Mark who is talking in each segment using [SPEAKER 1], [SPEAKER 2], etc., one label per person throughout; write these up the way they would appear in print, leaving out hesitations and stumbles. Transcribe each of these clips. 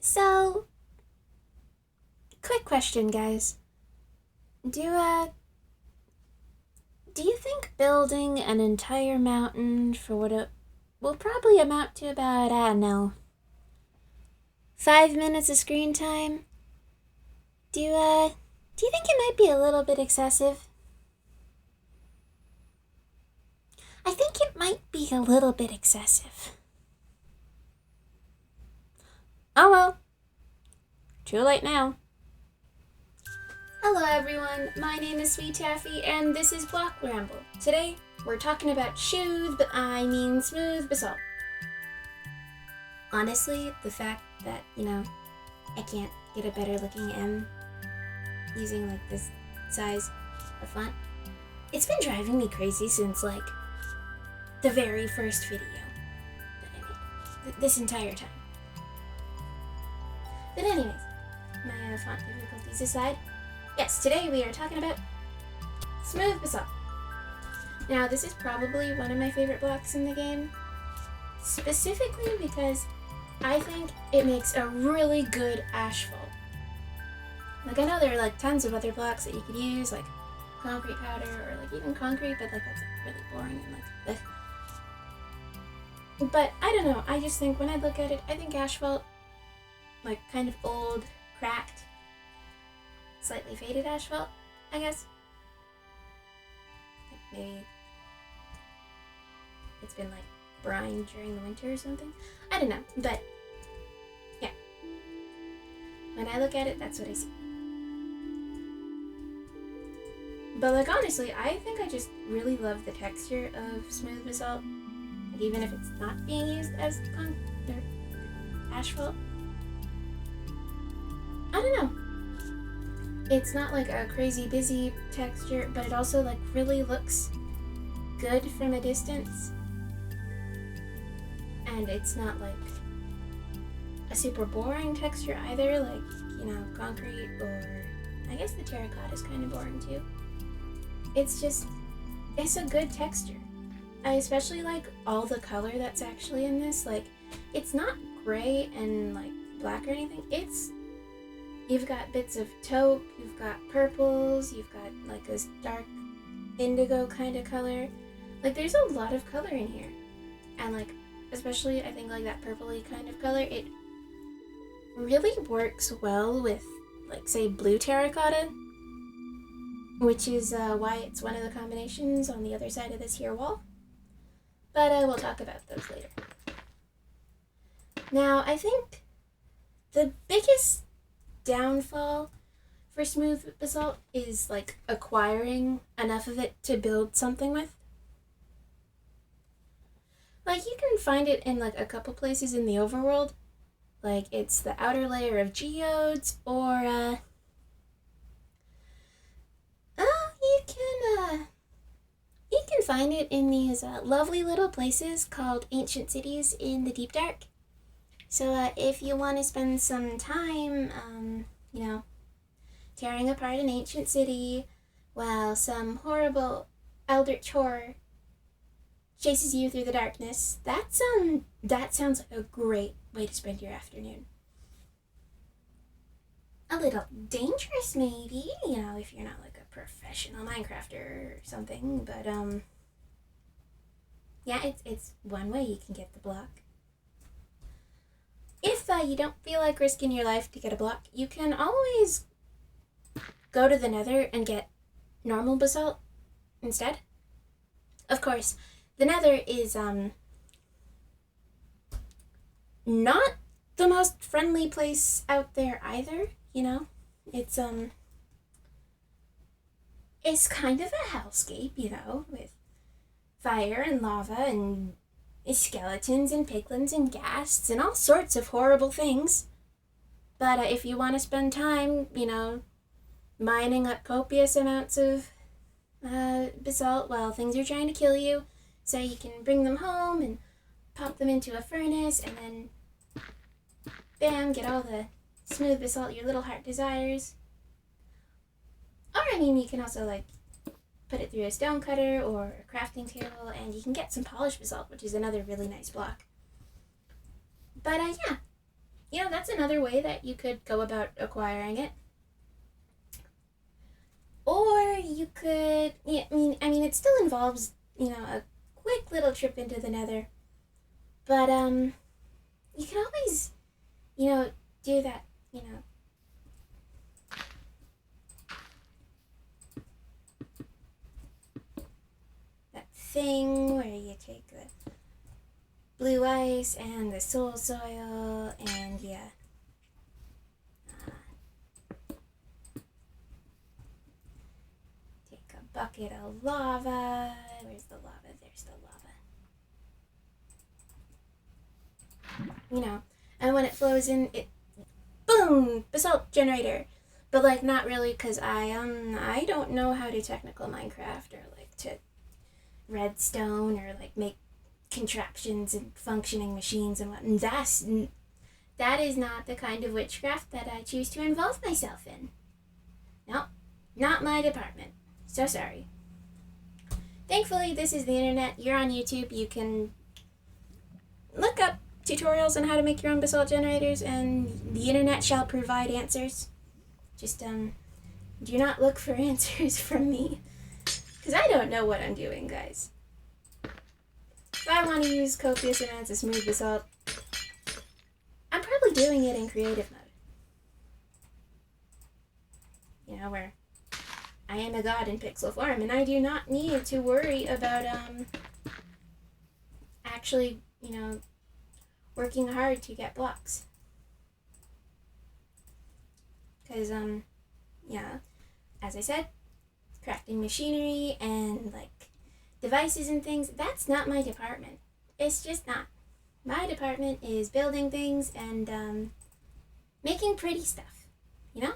[SPEAKER 1] So, quick question, guys. Do you think building an entire mountain for what it will probably amount to about, I don't know, 5 minutes of screen time? Do you think it might be a little bit excessive? I think it might be a little bit excessive. Oh well. Too late now. Hello everyone, my name is Sweetaffy and this is Block Ramble. Today, we're talking about Shooth, but I mean smooth basalt. Honestly, the fact that, I can't get a better looking M using like this size of font, it's been driving me crazy since like the very first video that I made, this entire time. But anyways, my font difficulties aside, yes, today we are talking about smooth basalt. Now, this is probably one of my favorite blocks in the game, specifically because I think it makes a really good asphalt. Like, I know there are like tons of other blocks that you could use, like concrete powder or like even concrete, but like that's like, really boring and like ugh. But I don't know, I just think when I look at it, I think asphalt, like kind of old, cracked, slightly faded asphalt, I guess. Maybe it's been like brine during the winter or something. I don't know, but yeah. When I look at it, that's what I see. But like honestly, I think I just really love the texture of smooth basalt, like, even if it's not being used as asphalt. I don't know. It's not like a crazy busy texture, but it also like really looks good from a distance. And it's not like a super boring texture either, like, concrete, or I guess the terracotta is kind of boring too. It's a good texture. I especially like all the color that's actually in this. Like, it's not gray and like black or anything. You've got bits of taupe, you've got purples, you've got like this dark indigo kind of color. Like, there's a lot of color in here. And like, especially I think like that purpley kind of color, it really works well with like, say, blue terracotta, which is why it's one of the combinations on the other side of this here wall. But we'll talk about those later. Now, I think the biggest downfall for smooth basalt is like acquiring enough of it to build something with. Like, you can find it in like a couple places in the overworld. Like, it's the outer layer of geodes, or you can find it in these lovely little places called ancient cities in the deep dark. So if you want to spend some time, tearing apart an ancient city while some horrible eldritch horror chases you through the darkness, that sounds like a great way to spend your afternoon. A little dangerous, maybe, if you're not like a professional Minecrafter or something, but yeah, it's one way you can get the block. If you don't feel like risking your life to get a block, you can always go to the nether and get normal basalt instead. Of course, the nether is not the most friendly place out there either, It's kind of a hellscape, with fire and lava and skeletons and piglins and ghasts and all sorts of horrible things. But if you want to spend time, mining up copious amounts of basalt while things are trying to kill you, so you can bring them home and pop them into a furnace and then bam, get all the smooth basalt your little heart desires. Or you can also like put it through a stone cutter or a crafting table, and you can get some polished basalt, which is another really nice block. But yeah, you know, that's another way that you could go about acquiring it. Or you could, yeah, I mean, it still involves, you know, a quick little trip into the Nether. But you can always, you know, do that, you know. That thing where you take the blue ice and the soul soil and yeah. Take a bucket of lava. Where's the lava? There's the lava. You know, and when it flows in, it boom, basalt generator. But like not really, cause I don't know how to technical Minecraft or like to redstone or like make contraptions and functioning machines and what. And that is not the kind of witchcraft that I choose to involve myself in. No, not my department. So sorry. Thankfully, this is the internet. You're on YouTube. You can look up tutorials on how to make your own basalt generators, and the internet shall provide answers. Just do not look for answers from me, because I don't know what I'm doing, guys. If I want to use copious amounts of smooth basalt, I'm probably doing it in creative mode. You know, where I am a god in pixel form, and I do not need to worry about actually, you know, working hard to get blocks. Because, yeah, as I said, crafting machinery and, like, devices and things, that's not my department. It's just not. My department is building things and, making pretty stuff, you know?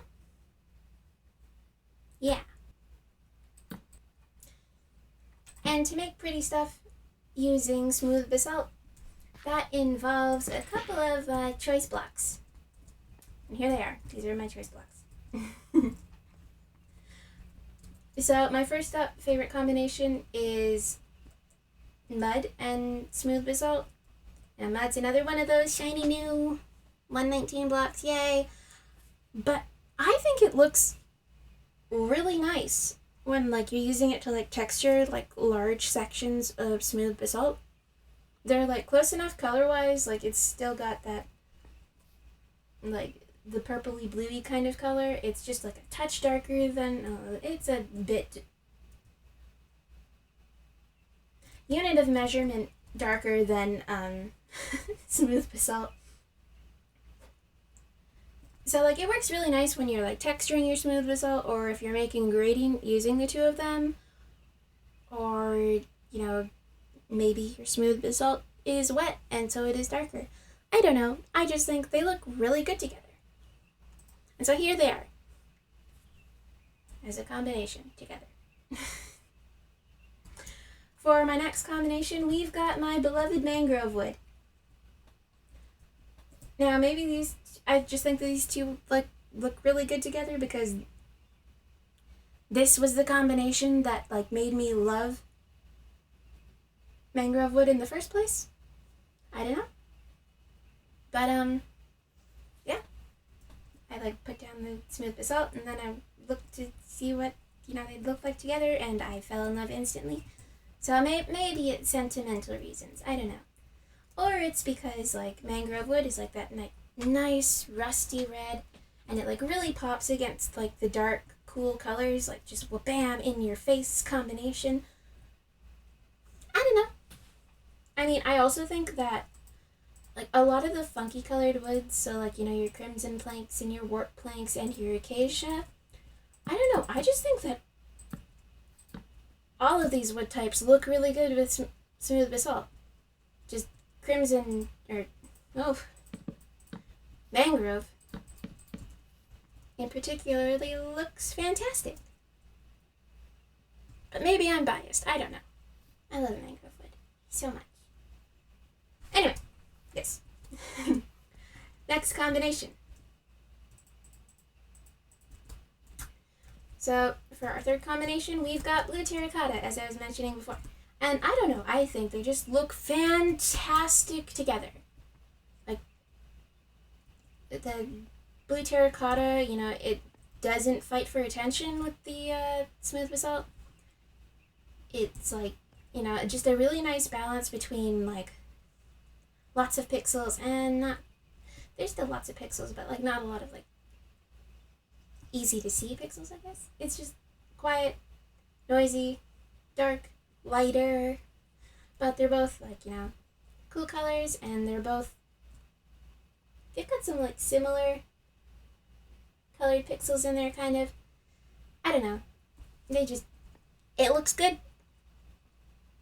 [SPEAKER 1] Yeah. And to make pretty stuff using smooth basalt, that involves a couple of choice blocks. And here they are. These are my choice blocks. So my first up favorite combination is mud and smooth basalt. Now mud's another one of those shiny new 119 blocks, yay. But I think it looks really nice when like you're using it to like texture like large sections of smooth basalt. They're like close enough color-wise, like it's still got that like the purpley bluey kind of color. It's just like a touch darker than it's a bit unit of measurement darker than smooth basalt. So like it works really nice when you're like texturing your smooth basalt, or if you're making gradient using the two of them, or you know, maybe your smooth basalt is wet and so it is darker. I don't know. I just think they look really good together. And so here they are. As a combination together. For my next combination, we've got my beloved mangrove wood. Now maybe I just think these two like look really good together because this was the combination that like made me love mangrove wood in the first place. I don't know. But yeah. I like put down the smooth basalt and then I looked to see what, you know, they'd look like together and I fell in love instantly. So maybe it's sentimental reasons, I don't know. Or it's because like mangrove wood is like that nice rusty red and it like really pops against like the dark cool colors, like just wha-bam in your face combination. I don't know. I mean, I also think that like a lot of the funky colored woods, so like, you know, your crimson planks and your warp planks and your acacia, I don't know, I just think that all of these wood types look really good with smooth basalt. Just crimson, or, mangrove in particularly looks fantastic. But maybe I'm biased, I don't know. I love mangrove wood so much. Anyway, yes. Next combination. So for our third combination, we've got blue terracotta, as I was mentioning before. And I don't know, I think they just look fantastic together. Like, the blue terracotta, it doesn't fight for attention with the smooth basalt. It's like, just a really nice balance between like lots of pixels and not. There's still lots of pixels, but like not a lot of like easy to see pixels, I guess. It's just quiet, noisy, dark, lighter, but they're both like, cool colors, and they've got some like similar colored pixels in there, kind of. I don't know. It looks good.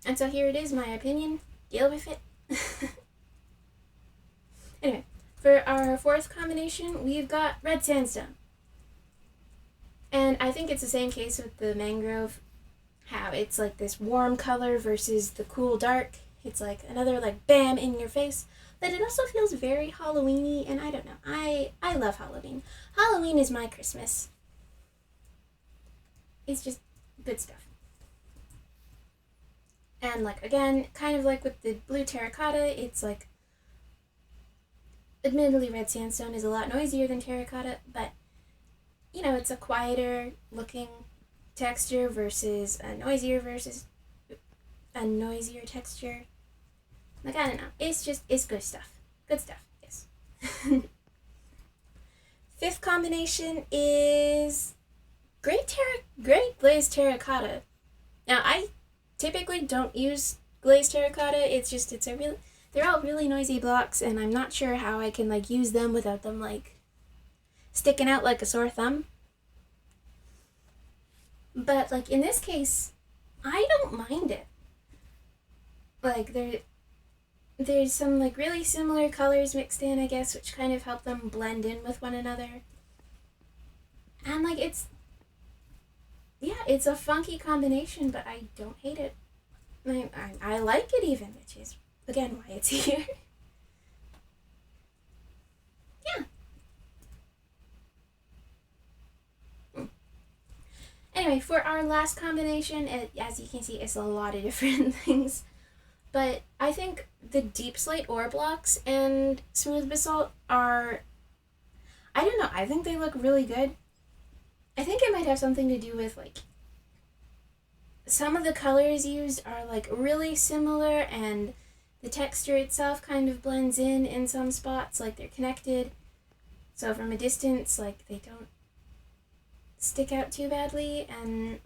[SPEAKER 1] And so here it is, my opinion. Deal with it. Anyway, for our fourth combination, we've got red sandstone. And I think it's the same case with the mangrove, how it's like this warm color versus the cool dark. It's like another like bam in your face. But it also feels very Halloween-y, and I don't know. I love Halloween. Halloween is my Christmas. It's just good stuff. And like, again, kind of like with the blue terracotta, it's like, admittedly red sandstone is a lot noisier than terracotta, but it's a quieter looking texture versus a noisier texture. Like, I don't know. It's good stuff. Good stuff, yes. Fifth combination is great glazed terracotta. Now, I typically don't use glazed terracotta. They're all really noisy blocks, and I'm not sure how I can like use them without them like sticking out like a sore thumb. But like in this case, I don't mind it. Like there's some like really similar colors mixed in, I guess, which kind of help them blend in with one another. And like it's a funky combination, but I don't hate it. I like it even, which is again why it's here. Yeah. Anyway, for our last combination, as you can see, it's a lot of different things. But I think the deep slate ore blocks and smooth basalt are, I don't know, I think they look really good. I think it might have something to do with like some of the colors used are like really similar, and the texture itself kind of blends in some spots, like they're connected. So from a distance, like they don't stick out too badly, and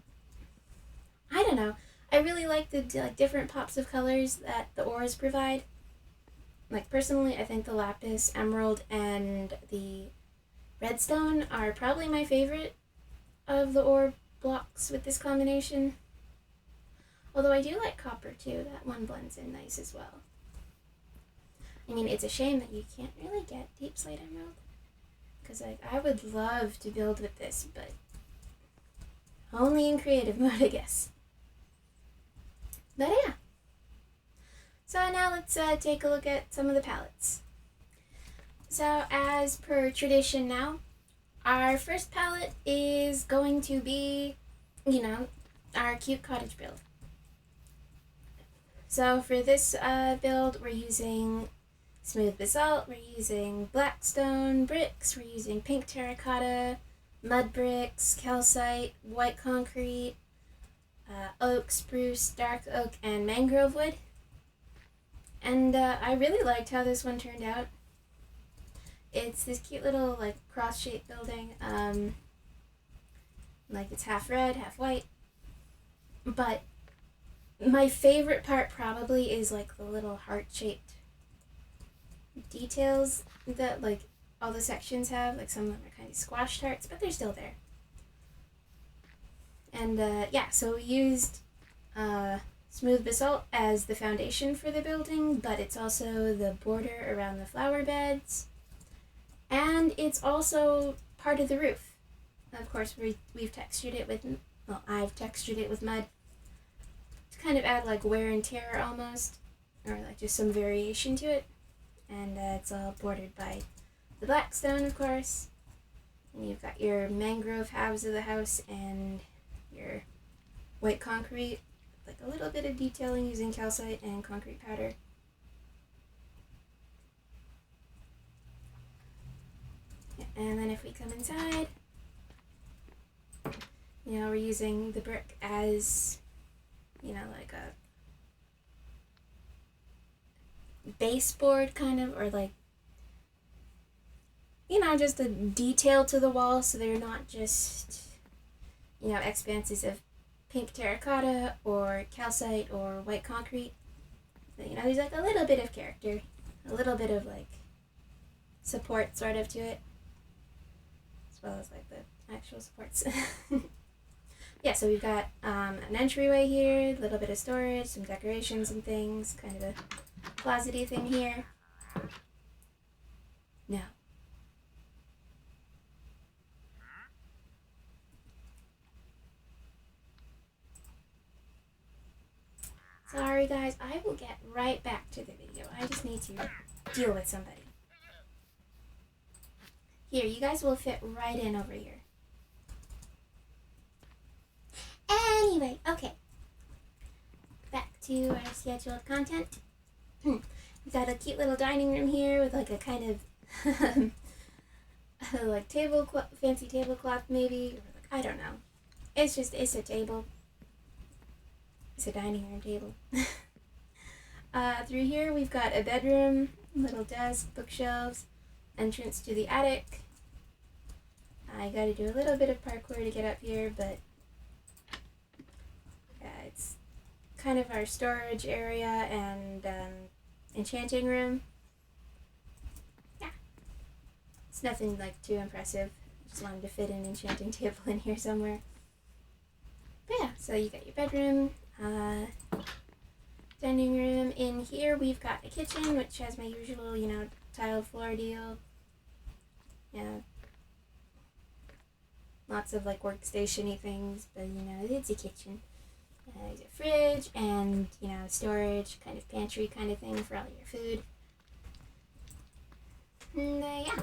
[SPEAKER 1] I don't know. I really like the different pops of colors that the ores provide. Like personally, I think the lapis, emerald, and the redstone are probably my favorite of the ore blocks with this combination. Although I do like copper too, that one blends in nice as well. I mean, it's a shame that you can't really get deep slate emerald, because I would love to build with this, but only in creative mode, I guess. But yeah. So now let's take a look at some of the pallets. So as per tradition now, our first palette is going to be, our cute cottage build. So for this build, we're using smooth basalt, we're using blackstone bricks, we're using pink terracotta, mud bricks, calcite, white concrete, oak, spruce, dark oak, and mangrove wood. And I really liked how this one turned out. It's this cute little like cross-shaped building. Like it's half red, half white. But my favorite part probably is like the little heart-shaped details that like all the sections have. Like some of them are kind of squashed hearts, but they're still there. And so we used smooth basalt as the foundation for the building, but it's also the border around the flower beds, and it's also part of the roof. Of course, we've textured it with, I've textured it with mud to kind of add like wear and tear almost, or like just some variation to it. And it's all bordered by the blackstone, of course. And you've got your mangrove halves of the house and your white concrete, like a little bit of detailing using calcite and concrete powder. And then if we come inside, you know, we're using the brick as, you know, like a baseboard kind of, or like, you know, just a detail to the wall, so they're not just, you know, expanses of pink terracotta or calcite or white concrete. You know, there's like a little bit of character, a little bit of like support sort of to it, as well as like the actual supports. Yeah, so we've got an entryway here, a little bit of storage, some decorations and things, kind of a closet-y thing here. No. Sorry guys, I will get right back to the video. I just need to deal with somebody. Here, you guys will fit right in over here. Anyway, okay. Back to our scheduled content. We've got a cute little dining room here with like a kind of like fancy tablecloth maybe, or like, I don't know. It's a table. It's a dining room table. Through here we've got a bedroom, little desk, bookshelves, entrance to the attic. I gotta do a little bit of parkour to get up here, but yeah, it's kind of our storage area and enchanting room. Yeah, it's nothing like too impressive. Just wanted to fit an enchanting table in here somewhere. But yeah, so you got your bedroom, dining room. In here we've got a kitchen, which has my usual, you know, tile floor deal. Yeah, lots of like workstation-y things, but you know, it's a kitchen. There's a fridge and, you know, storage, kind of pantry kind of thing for all your food. And yeah.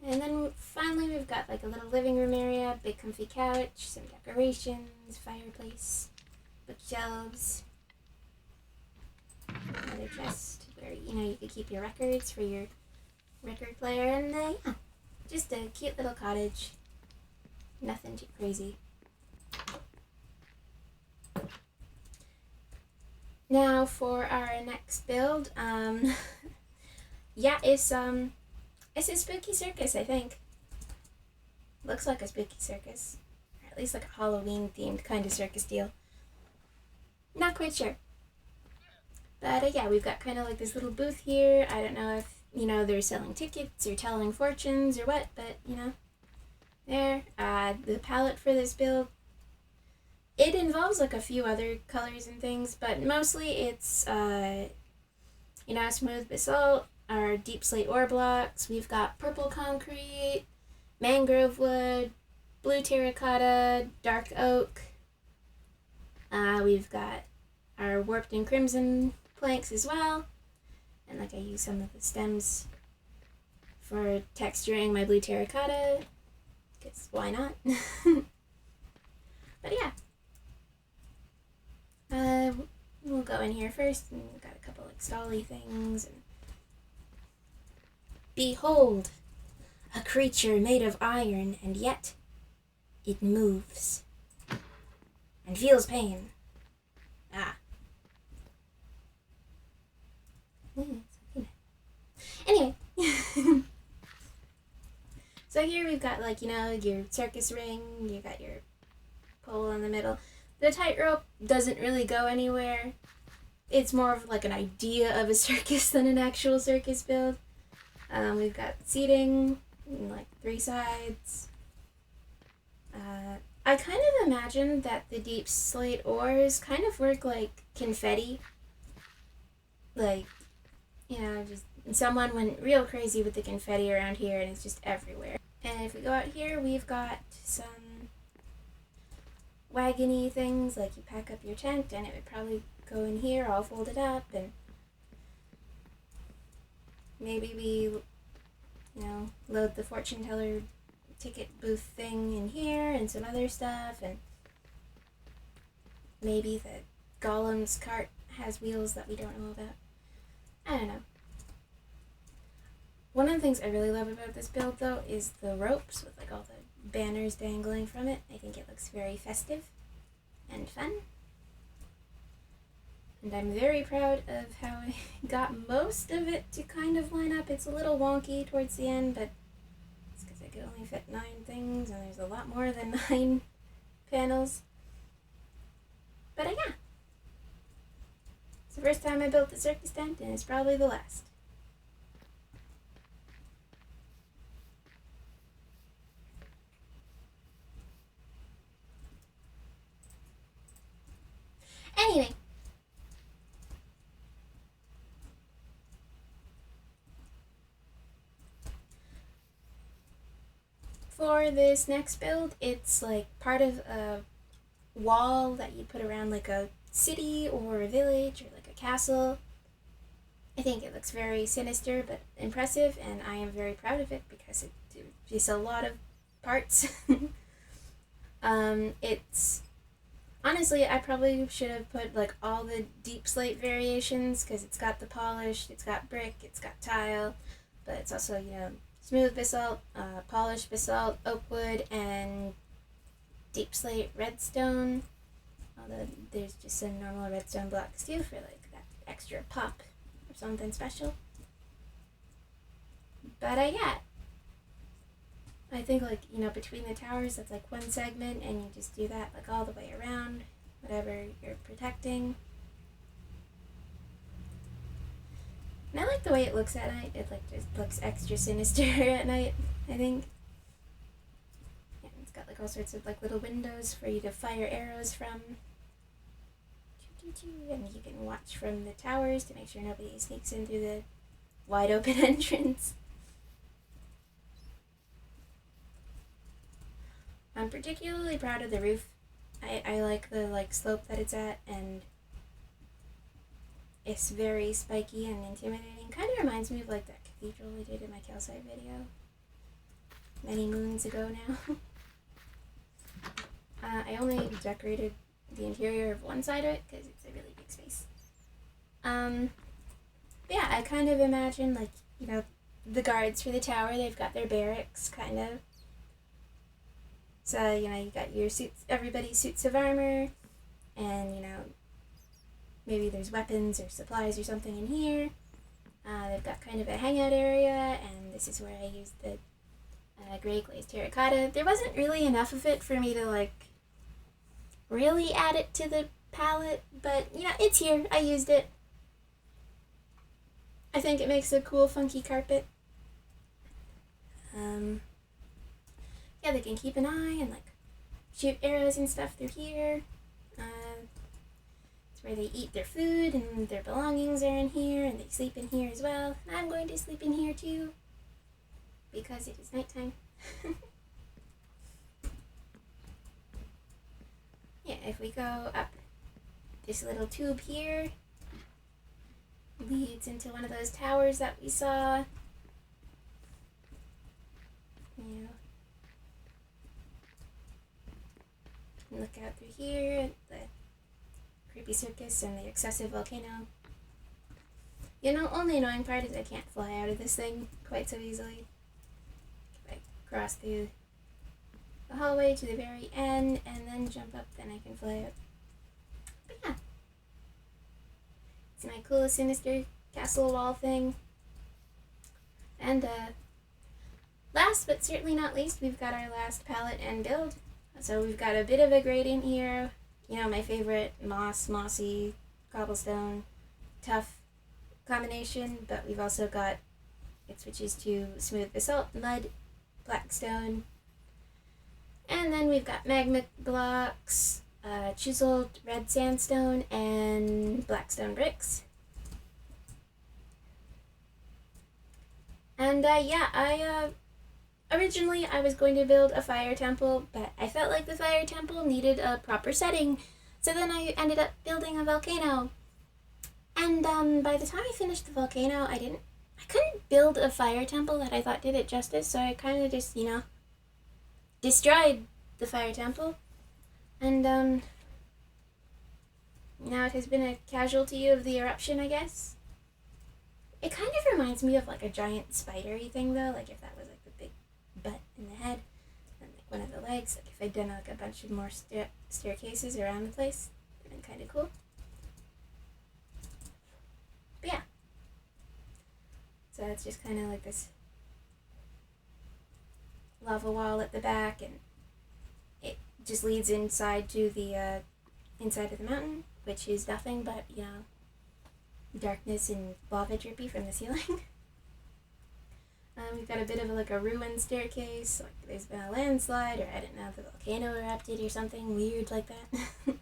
[SPEAKER 1] And then finally we've got like a little living room area, big comfy couch, some decorations, fireplace, bookshelves, another chest where, you know, you could keep your records for your record player, and yeah, just a cute little cottage. Nothing too crazy. Now for our next build, yeah, it's a spooky circus, I think. Looks like a spooky circus, or at least like a Halloween themed kind of circus deal. Not quite sure. But yeah, we've got kind of like this little booth here. I don't know if, you know, they're selling tickets or telling fortunes or what, but you know, there. The palette for this build, it involves like a few other colors and things, but mostly it's, you know, smooth basalt, our deep slate ore blocks. We've got purple concrete, mangrove wood, blue terracotta, dark oak. We've got our warped and crimson planks as well. And like I use some of the stems for texturing my blue terracotta, because why not? But yeah. We'll go in here first, and we've got a couple like stally things. And behold, a creature made of iron, and yet it moves and feels pain. Anyway, so here we've got like, you know, your circus ring, you got your pole in the middle. The tightrope doesn't really go anywhere. It's more of like an idea of a circus than an actual circus build. We've got seating, like 3 sides. I kind of imagine that the deep slate ores kind of work like confetti. Like, you know, just someone went real crazy with the confetti around here and it's just everywhere. And if we go out here, we've got some wagony things, like you pack up your tent and it would probably go in here all folded up, and maybe we, you know, load the fortune teller ticket booth thing in here and some other stuff, and maybe the golem's cart has wheels that we don't know about. I don't know. One of the things I really love about this build, though, is the ropes with like all the banners dangling from it. I think it looks very festive and fun. And I'm very proud of how I got most of it to kind of line up. It's a little wonky towards the end, but it's because I could only fit 9 things, and there's a lot more than 9 panels. But yeah. It's the first time I built the circus tent, and it's probably the last. Anyway. For this next build, it's like part of a wall that you put around like a city or a village or like a castle. I think it looks very sinister but impressive, and I am very proud of it because it's a lot of parts. It's honestly, I probably should have put like all the deep slate variations because it's got the polished, it's got brick, it's got tile, but it's also, you know, smooth basalt, polished basalt, oak wood, and deep slate redstone. Although there's just some normal redstone blocks too for like that extra pop or something special. But I think like, you know, between the towers, that's like one segment, and you just do that like all the way around, whatever you're protecting. And I like the way it looks at night. It like just looks extra sinister at night, I think. And it's got like all sorts of like little windows for you to fire arrows from. And you can watch from the towers to make sure nobody sneaks in through the wide open entrance. I'm particularly proud of the roof. I like the like slope that it's at, and it's very spiky and intimidating. Kind of reminds me of like that cathedral we did in my calcite video many moons ago now. I only decorated the interior of one side of it because it's a really big space. But yeah, I kind of imagine like, you know, the guards for the tower, they've got their barracks kind of. So, you know, you got your suits, everybody's suits of armor, and, you know, maybe there's weapons or supplies or something in here. They've got kind of a hangout area, and this is where I used the gray glazed terracotta. There wasn't really enough of it for me to, like, really add it to the palette, but, you know, it's here. I used it. I think it makes a cool, funky carpet. Yeah, they can keep an eye and, like, shoot arrows and stuff through here. It's where they eat their food, and their belongings are in here, and they sleep in here as well. And I'm going to sleep in here too, because it is nighttime. Yeah, if we go up this little tube here, leads into one of those towers that we saw. You know, look out through here at the creepy circus and the excessive volcano. You know, only annoying part is I can't fly out of this thing quite so easily. If I cross through the hallway to the very end and then jump up, then I can fly out. But yeah, it's my cool sinister castle wall thing. And last but certainly not least, we've got our last palette and build. So we've got a bit of a gradient here. You know, my favorite mossy, cobblestone, tough combination, but we've also got, it switches to smooth basalt, mud, black stone, and then we've got magma blocks, chiseled red sandstone, and black stone bricks. And originally I was going to build a fire temple, but I felt like the fire temple needed a proper setting, so then I ended up building a volcano. And by the time I finished the volcano, I couldn't build a fire temple that I thought did it justice, so I kind of just, you know, destroyed the fire temple. And now it has been a casualty of the eruption, I guess. It kind of reminds me of like a giant spidery thing though, like if that was like the big butt in the head and like one of the legs, like if I'd done like a bunch of more staircases around the place, it'd been kind of cool. But yeah, so it's just kind of like this lava wall at the back, and it just leads inside to the inside of the mountain, which is nothing but, you know, darkness and lava drippy from the ceiling. We've got a bit of like a ruined staircase, like there's been a landslide, or I don't know, the volcano erupted or something weird like that.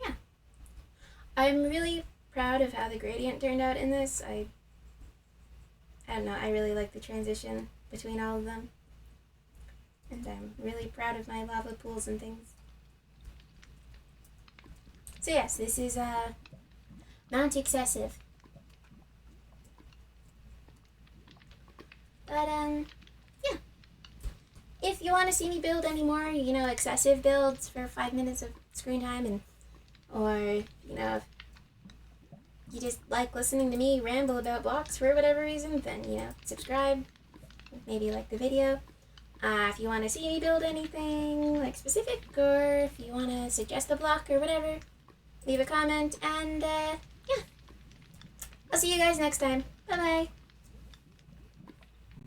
[SPEAKER 1] Yeah. I'm really proud of how the gradient turned out in this. I don't know, I really like the transition between all of them. And I'm really proud of my lava pools and things. So yes, this is Mount Excessive. But yeah. If you want to see me build any more, you know, excessive builds for 5 minutes of screen time, and or, you know, if you just like listening to me ramble about blocks for whatever reason, then, you know, subscribe, maybe like the video. If you want to see me build anything like specific, or if you want to suggest a block or whatever, leave a comment, and yeah, I'll see you guys next time. Bye bye.